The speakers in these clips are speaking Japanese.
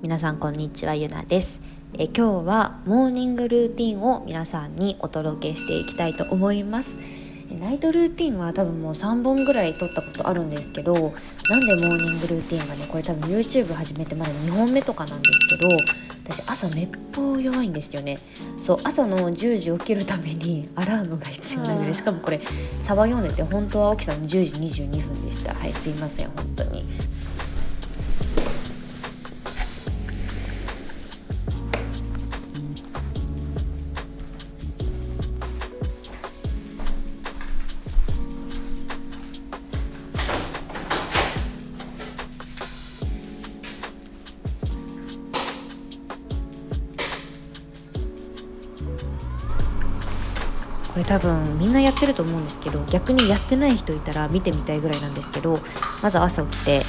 皆さんこんにちは、ゆなです。今日はモーニングルーティンを皆さんにお届けしていきたいと思います。ナイトルーティンは多分もう3本ぐらい撮ったことあるんですけど、なんでモーニングルーティンがね、これ多分 YouTube 始めてまだ2本目とかなんですけど、私朝めっぽう弱いんですよね。そう、朝の10時起きるためにアラームが必要なので、しかもこれサバ読んでて本当は起きたの10時22分でした。はい、すいません本当に。これ多分みんなやってると思うんですけど、逆にやってない人いたら見てみたいぐらいなんですけど、まず朝起きて、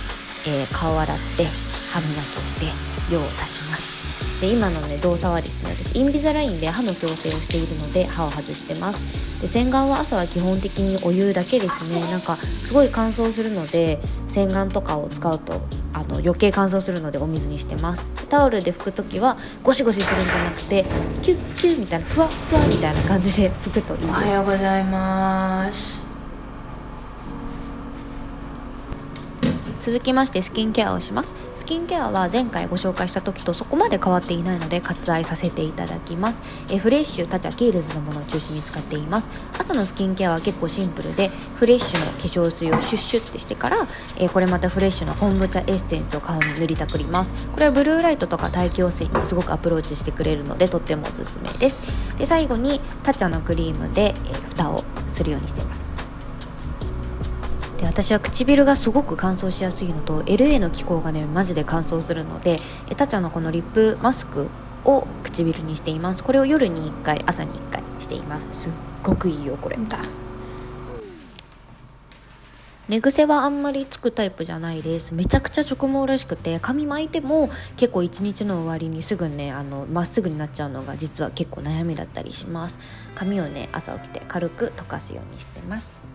顔洗って歯磨きをして用を足します。で今のね動作はですね、私インビザラインで歯の矯正をしているので歯を外してます。で洗顔は朝は基本的にお湯だけですね。なんかすごい乾燥するので洗顔とかを使うと余計乾燥するのでお水にしてます。タオルで拭くときはゴシゴシするんじゃなくてキュッキュッみたいな、ふわふわみたいな感じで拭くといいです。おはようございます。続きましてスキンケアをします。スキンケアは前回ご紹介した時とそこまで変わっていないので割愛させていただきます。フレッシュ、タチャ、キールズのものを中心に使っています。朝のスキンケアは結構シンプルで、フレッシュの化粧水をシュッシュってしてから、これまたフレッシュの昆布茶エッセンスを顔に塗りたくります。これはブルーライトとか大気汚染にすごくアプローチしてくれるのでとってもおすすめです。で最後にタチャのクリームで、蓋をするようにしています。私は唇がすごく乾燥しやすいのと LA の気候がねマジで乾燥するので、タチャのこのリップマスクを唇にしています。これを夜に1回朝に1回しています。すっごくいいよこれ。寝癖はあんまりつくタイプじゃないです。めちゃくちゃ直毛らしくて、髪巻いても結構一日の終わりにすぐねまっすぐになっちゃうのが実は結構悩みだったりします。髪をね朝起きて軽く溶かすようにしてます。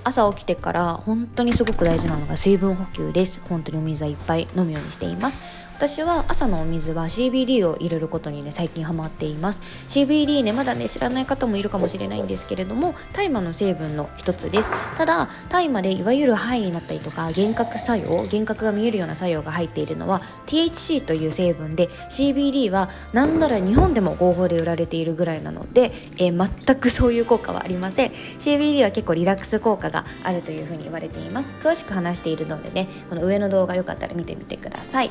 朝起きてから本当にすごく大事なのが水分補給です。本当にお水はいっぱい飲むようにしています。私は朝のお水は CBD を入れることにね最近ハマっています。 CBD ねまだね知らない方もいるかもしれないんですけれども、大麻の成分の一つです。ただ大麻でいわゆるハイになったりとか幻覚が見えるような作用が入っているのは THC という成分で、 CBD はなんなら日本でも合法で売られているぐらいなので、全くそういう効果はありません。 CBD は結構リラックス効果があるというふうに言われています。詳しく話しているのでね、この上の動画よかったら見てみてください。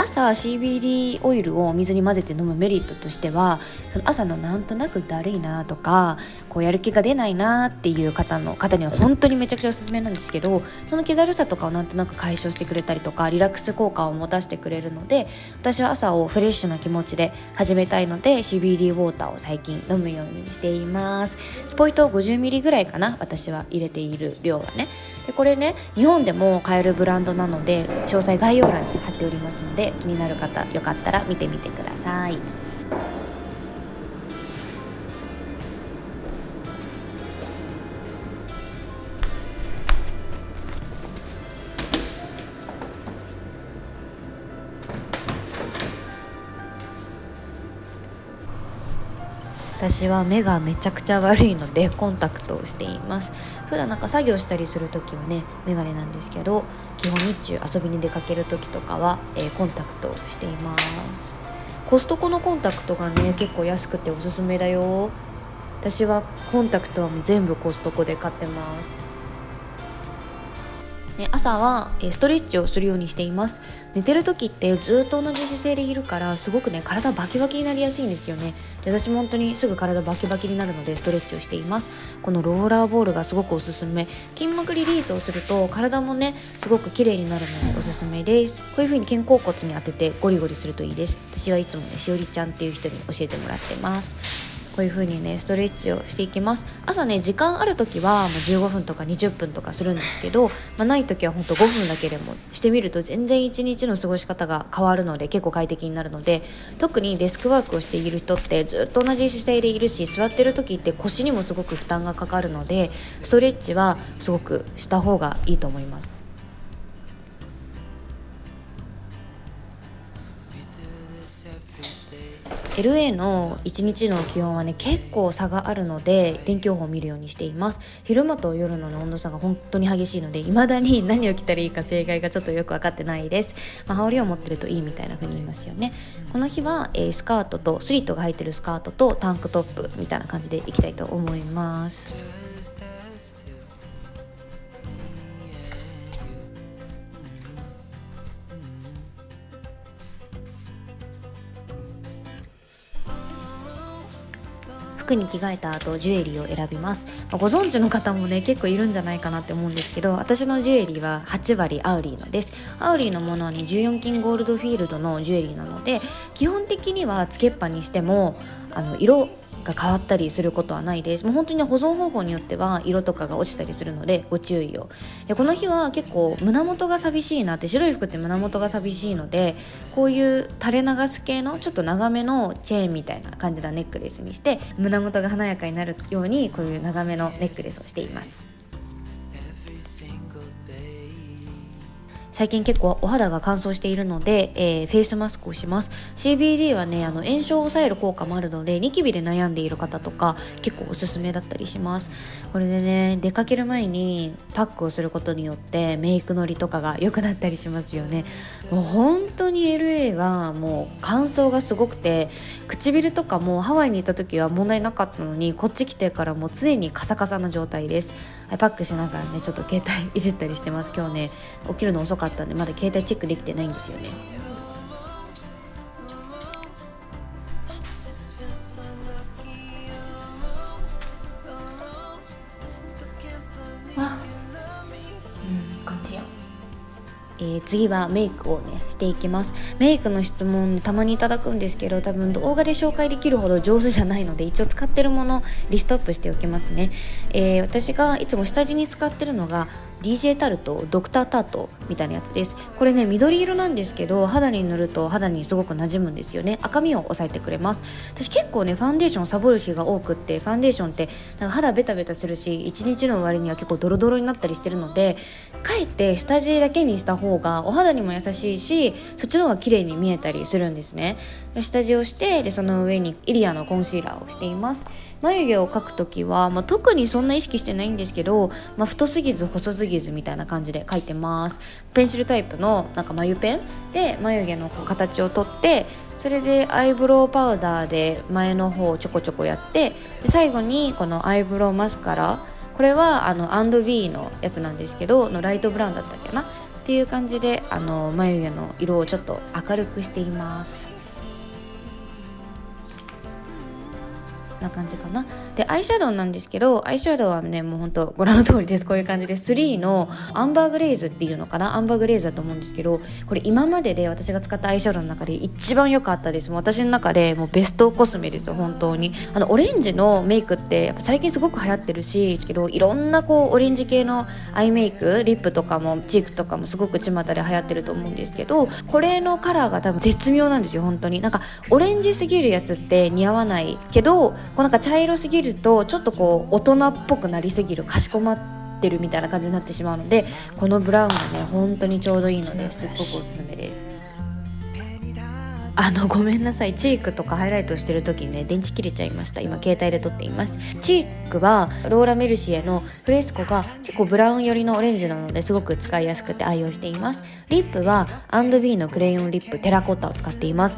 朝 CBD オイルを水に混ぜて飲むメリットとしては、その朝のなんとなくだるいなとかこうやる気が出ないなっていう方には本当にめちゃくちゃおすすめなんですけど、その気だるさとかをなんとなく解消してくれたりとかリラックス効果を持たせてくれるので、私は朝をフレッシュな気持ちで始めたいので CBD ウォーターを最近飲むようにしています。スポイト 50ml ぐらいかな、私は入れている量はね。でこれね日本でも買えるブランドなので詳細概要欄に貼っておりますので、気になる方よかったら見てみてください。私は目がめちゃくちゃ悪いのでコンタクトをしています。普段なんか作業したりするときはねメガネなんですけど、基本日中遊びに出かけるときとかは、コンタクトをしています。コストコのコンタクトがね結構安くておすすめだよ。私はコンタクトはもう全部コストコで買ってます。朝はストレッチをするようにしています。寝てる時ってずっと同じ姿勢でいるからすごくね体バキバキになりやすいんですよね。で私も本当にすぐ体バキバキになるのでストレッチをしています。このローラーボールがすごくおすすめ。筋膜リリースをすると体もねすごく綺麗になるのでおすすめです。こういう風に肩甲骨に当ててゴリゴリするといいです。私はいつもねしおりちゃんっていう人に教えてもらってます。こういう風にねストレッチをしていきます。朝ね時間ある時はもう15分とか20分とかするんですけど、ない時はほんと5分だけでもしてみると全然一日の過ごし方が変わるので結構快適になるので、特にデスクワークをしている人ってずっと同じ姿勢でいるし、座ってる時って腰にもすごく負担がかかるので、ストレッチはすごくした方がいいと思います。LA の1日の気温はね結構差があるので天気予報を見るようにしています。昼間と夜の、温度差が本当に激しいので未だに何を着たらいいか正解がちょっとよく分かってないです。羽織を持ってるといいみたいな風に言いますよね。この日は、スカートとスリットが入ってるスカートとタンクトップみたいな感じでいきたいと思います。服に着替えた後ジュエリーを選びます。ご存知の方もね結構いるんじゃないかなって思うんですけど、私のジュエリーは8割アウリーのです。アウリーのものはね14金ゴールドフィールドのジュエリーなので、基本的にはつけっぱにしても色が変わったりすることはないです。もう本当に、保存方法によっては色とかが落ちたりするのでご注意を。でこの日は結構胸元が寂しいなって、白い服って胸元が寂しいので、こういう垂れ流す系のちょっと長めのチェーンみたいな感じのネックレスにして胸元が華やかになるようにこういう長めのネックレスをしています。最近結構お肌が乾燥しているので、フェイスマスクをします。 CBD はね炎症を抑える効果もあるのでニキビで悩んでいる方とか結構おすすめだったりします。これでね出かける前にパックをすることによってメイクのりとかが良くなったりしますよね。もう本当に LA はもう乾燥がすごくて、唇とかもハワイに行った時は問題なかったのにこっち来てからもう常にカサカサな状態です。パックしながらねちょっと携帯いじったりしてます。今日ね起きるの遅かったんでまだ携帯チェックできてないんですよね。次はメイクをねしていきます。メイクの質問たまにいただくんですけど、多分動画で紹介できるほど上手じゃないので一応使ってるものリストアップしておきますね。私がいつも下地に使ってるのが DJ タルトドクタータートみたいなやつです。これね緑色なんですけど肌に塗ると肌にすごく馴染むんですよね。赤みを抑えてくれます。私結構ねファンデーションサボる日が多くって、ファンデーションってなんか肌ベタベタするし一日の終わりには結構ドロドロになったりしてるので、かえって下地だけにした方がお肌にも優しいしそっちの方が綺麗に見えたりするんですね。下地をしてでその上にイリアのコンシーラーをしています。眉毛を描くときは、特にそんな意識してないんですけど、太すぎず細すぎずみたいな感じで描いてます。ペンシルタイプのなんか眉ペンで眉毛の形をとって、それでアイブロウパウダーで前の方をちょこちょこやって、で最後にこのアイブロウマスカラ、これは&B のやつなんですけどのライトブラウンだったっけなっていう感じで眉毛の色をちょっと明るくしています。な感じかな。でアイシャドウなんですけど、アイシャドウはねもうほんとご覧の通りです。こういう感じで3のアンバーグレイズっていうのかな、アンバーグレイズだと思うんですけど、これ今までで私が使ったアイシャドウの中で一番良かったです。もう私の中でもうベストコスメです。本当にオレンジのメイクってやっぱ最近すごく流行ってるしけど、いろんなこうオレンジ系のアイメイク、リップとかもチークとかもすごく巷で流行ってると思うんですけど、これのカラーが多分絶妙なんですよ。本当になんかオレンジすぎるやつって似合わないけど、こうなんか茶色すぎるとちょっとこう大人っぽくなりすぎる、かしこまってるみたいな感じになってしまうので、このブラウンがね本当にちょうどいいのですっごくおすすめです。ごめんなさい、チークとかハイライトしてる時にね電池切れちゃいました。今携帯で撮っています。チークはローラメルシエのフレスコが結構ブラウン寄りのオレンジなのですごく使いやすくて愛用しています。リップは&Bのクレヨンリップテラコッタを使っています。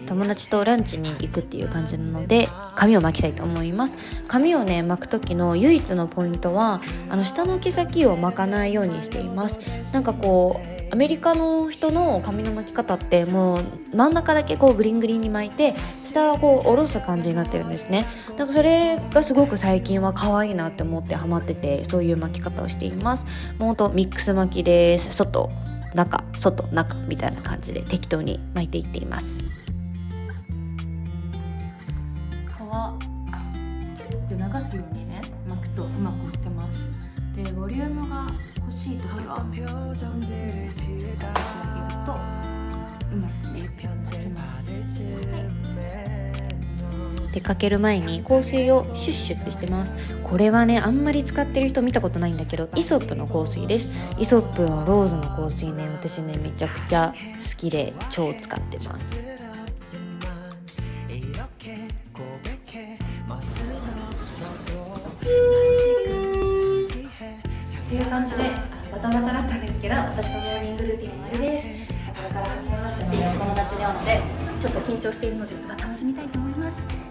友達とランチに行くっていう感じなので髪を巻きたいと思います。髪をね巻く時の唯一のポイントは下の毛先を巻かないようにしています。なんかこうアメリカの人の髪の巻き方ってもう真ん中だけこうグリングリンに巻いて下をこう下ろす感じになってるんですね。なんかそれがすごく最近は可愛いなって思ってハマってて、そういう巻き方をしています。もうほんとミックス巻きです。外中外中みたいな感じで適当に巻いていっています。皮流すようにね巻くとうまく巻けます。でボリュームが欲しい時は巻けるとうまくね巻きます。出かける前に香水をシュッシュってしてます。これはねあんまり使ってる人見たことないんだけど、イソップの香水です。イソップのローズの香水ね、私ねめちゃくちゃ好きで超使ってます。っていう感じでバタバタだったんですけど、私のモーニングルーティンは終わりです。これから始めましたので友達に会うのでちょっと緊張しているのですが楽しみたいと思います。